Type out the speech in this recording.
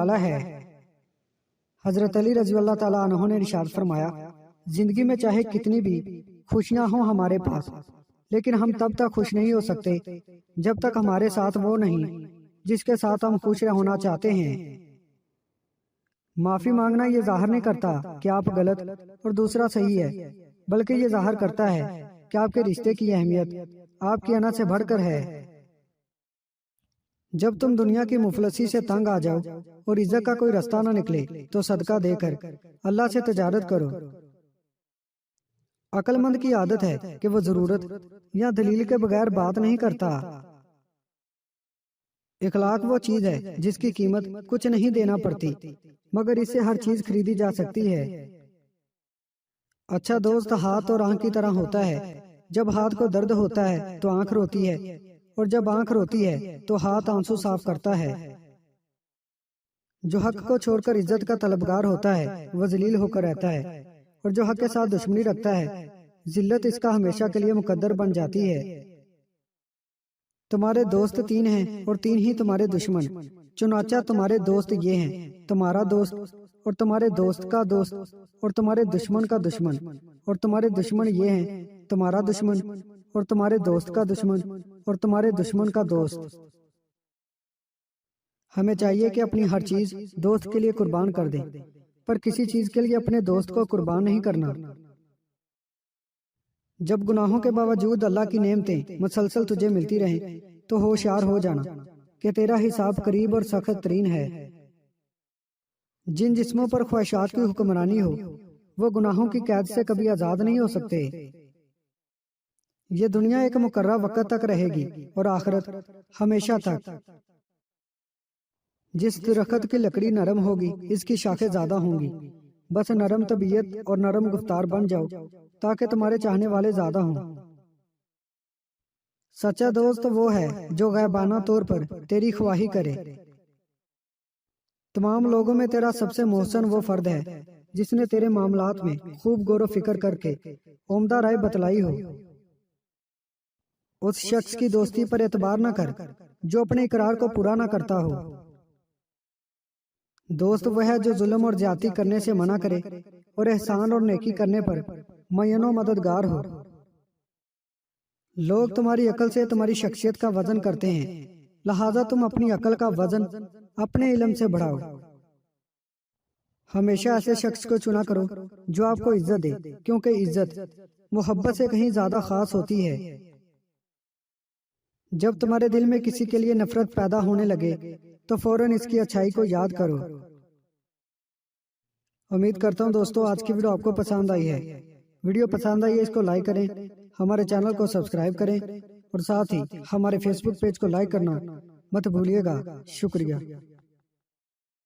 वाला है। हजरत अली रजी अल्लाह ताला अन्हु ने इरशाद फरमाया, जिंदगी में चाहे कितनी भी खुशियां हों हमारे पास, लेकिन हम तब तक खुश नहीं हो सकते जब तक हमारे साथ वो नहीं जिसके साथ हम खुश होना चाहते हैं। माफी मांगना ये जाहिर नहीं करता कि आप गलत और दूसरा सही है, बल्कि ये जाहिर करता है कि आपके रिश्ते की अहमियत आपकी अना से बढ़कर है। जब तुम दुनिया की मुफलसी से तंग आ जाओ और इज्जत का कोई रास्ता ना निकले तो सदका देकर अल्लाह से तजारत करो। अक्लमंद की आदत है कि वो जरूरत या दलील के बगैर बात नहीं करता। इखलाक वो चीज है जिसकी कीमत कुछ नहीं देना पड़ती, मगर इससे हर चीज खरीदी जा सकती है। अच्छा दोस्त हाथ और आंख की तरह होता है। जब हाथ को दर्द होता है तो आंख रोती है, और जब आंख रोती है तो हाथ आंसू साफ करता है। जो हक को छोड़कर इज्जत का तलबगार होता है वह जलील होकर रहता है, और जो हक के साथ दुश्मनी रखता है जिल्लत इसका हमेशा के लिए मुकद्दर बन जाती है। तुम्हारे दोस्त 3 हैं और 3 ही तुम्हारे दुश्मन। चुनाचा तुम्हारे दोस्त ये हैं, तुम्हारा दोस्त और तुम्हारे दोस्त का दोस्त और तुम्हारे दुश्मन का दुश्मन, और तुम्हारे दुश्मन ये हैं, तुम्हारा दुश्मन और तुम्हारे दोस्त का दुश्मन और तुम्हारे दुश्मन का दोस्त। हमें चाहिए कि अपनी हर चीज दोस्त के लिए कुर्बान कर दें, पर किसी चीज के लिए अपने दोस्त को कुर्बान नहीं करना। जब गुनाहों के बावजूद अल्लाह की नेमतें मुसलसल तुझे मिलती रहें तो होशियार हो जाना कि तेरा हिसाब करीब और सख्त तरीन है। जिन जिस्मों पर ख्वाहिशात की हुक्मरानी हो वो गुनाहों की कैद से कभी आजाद नहीं हो सकते। ये दुनिया एक मुकर्रर वक्त तक रहेगी और आखिरत हमेशा तक। जिस दरख्त की लकड़ी नरम होगी इसकी शाखें ज्यादा होंगी। बस नरम तबीयत और नरम गुफ्तार बन जाओ ताकि तुम्हारे चाहने वाले ज्यादा हों। सच्चा दोस्त वो है जो गैबाना तौर पर तेरी ख्वाही करे। तमाम लोगों में तेरा सबसे मोहसन वो फर्द है जिसने तेरे मामलात में खूब गौर फिक्र करके उम्दा राय बतलाई हो। उस शख्स की दोस्ती पर एतबार न कर जो अपने इकरार को पूरा न करता हो। दोस्त वह है जो जुल्म और ज्यादती करने से मना करे और एहसान और नेकी करने पर मयनो मददगार हो। लोग तुम्हारी अकल से तुम्हारी शख्सियत का वजन करते हैं, लिहाजा तुम अपनी अकल का वजन अपने इल्म से बढ़ाओ। हमेशा ऐसे शख्स को चुना करो जो आपको इज्जत दे, क्योंकि इज्जत मोहब्बत से कहीं ज्यादा खास होती है। जब तुम्हारे दिल में किसी के लिए नफरत पैदा होने लगे तो फौरन इसकी अच्छाई को याद करो। उम्मीद करता हूँ दोस्तों आज की वीडियो आपको पसंद आई है। वीडियो पसंद आई है इसको लाइक करें, हमारे चैनल को सब्सक्राइब करें और साथ ही हमारे फेसबुक पेज को लाइक करना मत भूलिएगा। शुक्रिया।